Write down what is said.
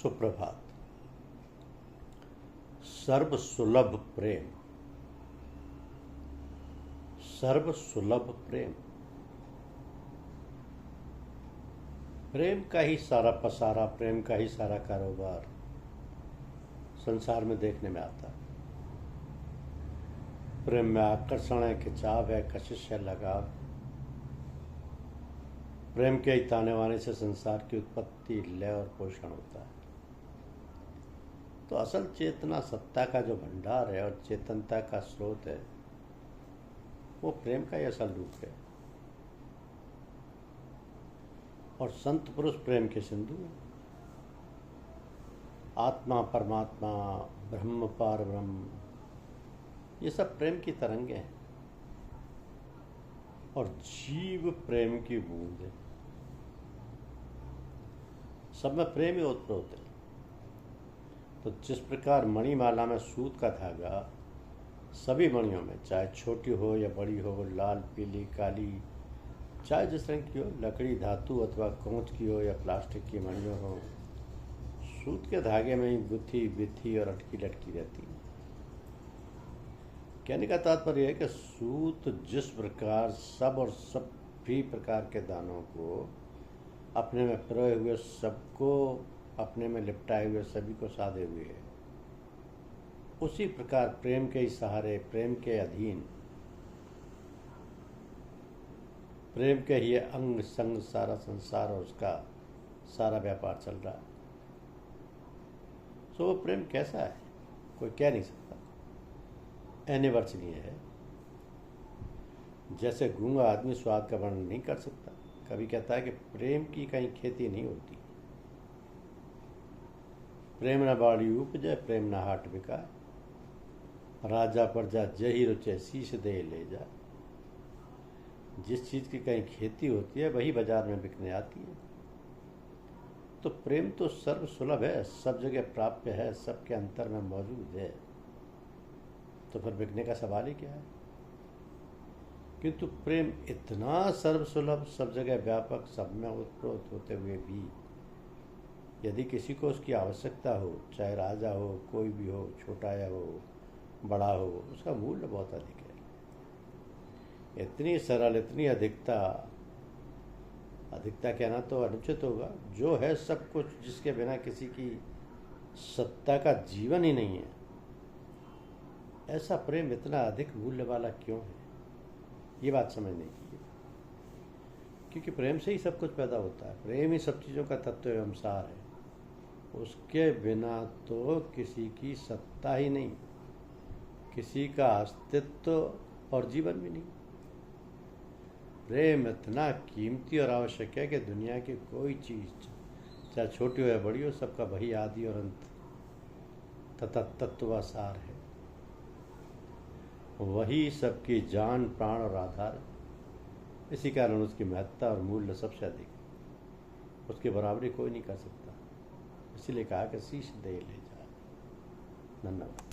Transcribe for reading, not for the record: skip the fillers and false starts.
सुप्रभात। सर्व सुलभ प्रेम, सर्व सुलभ प्रेम, प्रेम का ही सारा पसारा, प्रेम का ही सारा कारोबार संसार में देखने में आता है। प्रेम में आकर्षण है, खिंचाव है, कशिश है, लगाव। प्रेम के ही ताने वाने से संसार की उत्पत्ति, लय और पोषण होता है। तो असल चेतना सत्ता का जो भंडार है और चेतनता का स्रोत है, वो प्रेम का ही असल रूप है। और संत पुरुष प्रेम के सिंधु हैं। आत्मा, परमात्मा, ब्रह्म, पार ब्रह्म, ये सब प्रेम की तरंगे हैं। और जीव प्रेम की बूंद है। सब में प्रेम ही ओतप्रोत है। तो जिस प्रकार मणिमाला में सूत का धागा सभी मणियों में, चाहे छोटी हो या बड़ी हो, लाल, पीली, काली, चाहे जिस रंग की हो, लकड़ी, धातु अथवा कांच की हो या प्लास्टिक की मणियों हो, सूत के धागे में ही गुथी, बिथी और अटकी लटकी रहती है। कहने का तात्पर्य है कि सूत जिस प्रकार सब और सभी प्रकार के दानों को अपने में पिरोए हुए, सबको अपने में लिपटाए हुए, सभी को साधे हुए है, उसी प्रकार प्रेम के ही सहारे, प्रेम के अधीन, प्रेम के ही अंग संग सारा संसार और उसका सारा व्यापार चल रहा है। तो वो प्रेम कैसा है, कोई कह नहीं सकता, अनिर्वचनीय है। जैसे गूंगा आदमी स्वाद का वर्णन नहीं कर सकता। कभी कहता है कि प्रेम की कहीं खेती नहीं होती। प्रेम न बाड़ी उपजे, प्रेम न हाट बिकाए, राजा प्रजा जही रुचे, शीश दे ले जा। जिस चीज की कहीं खेती होती है वही बाजार में बिकने आती है। तो प्रेम तो सर्व सुलभ है, सब जगह प्राप्य है, सबके अंतर में मौजूद है। तो फिर बिकने का सवाल ही क्या है। किंतु प्रेम इतना सर्वसुलभ, सब जगह व्यापक, सब में उत्प्रोत होते हुए भी यदि किसी को उसकी आवश्यकता हो, चाहे राजा हो, कोई भी हो, छोटा या हो, बड़ा हो, उसका मूल्य बहुत अधिक है। इतनी सरल, इतनी अधिकता, अधिकता कहना तो अनुचित होगा, जो है सब कुछ, जिसके बिना किसी की सत्ता का जीवन ही नहीं है, ऐसा प्रेम इतना अधिक मूल्य वाला क्यों है, ये बात समझने की है। क्योंकि प्रेम से ही सब कुछ पैदा होता है। प्रेम ही सब चीज़ों का तत्व एवं सार है। उसके बिना तो किसी की सत्ता ही नहीं, किसी का अस्तित्व और जीवन भी नहीं। प्रेम इतना कीमती और आवश्यक है कि दुनिया की कोई चीज़, चाहे छोटी हो या बड़ी हो, सबका वही आदि और अंत तथा तत्व सार है। वही सबकी जान, प्राण और आधार। इसी कारण उसकी महत्ता और मूल्य सबसे अधिक, उसके बराबरी कोई नहीं कर सकता। इसीलिए कहा कि शीश दे ले जा। धन्यवाद।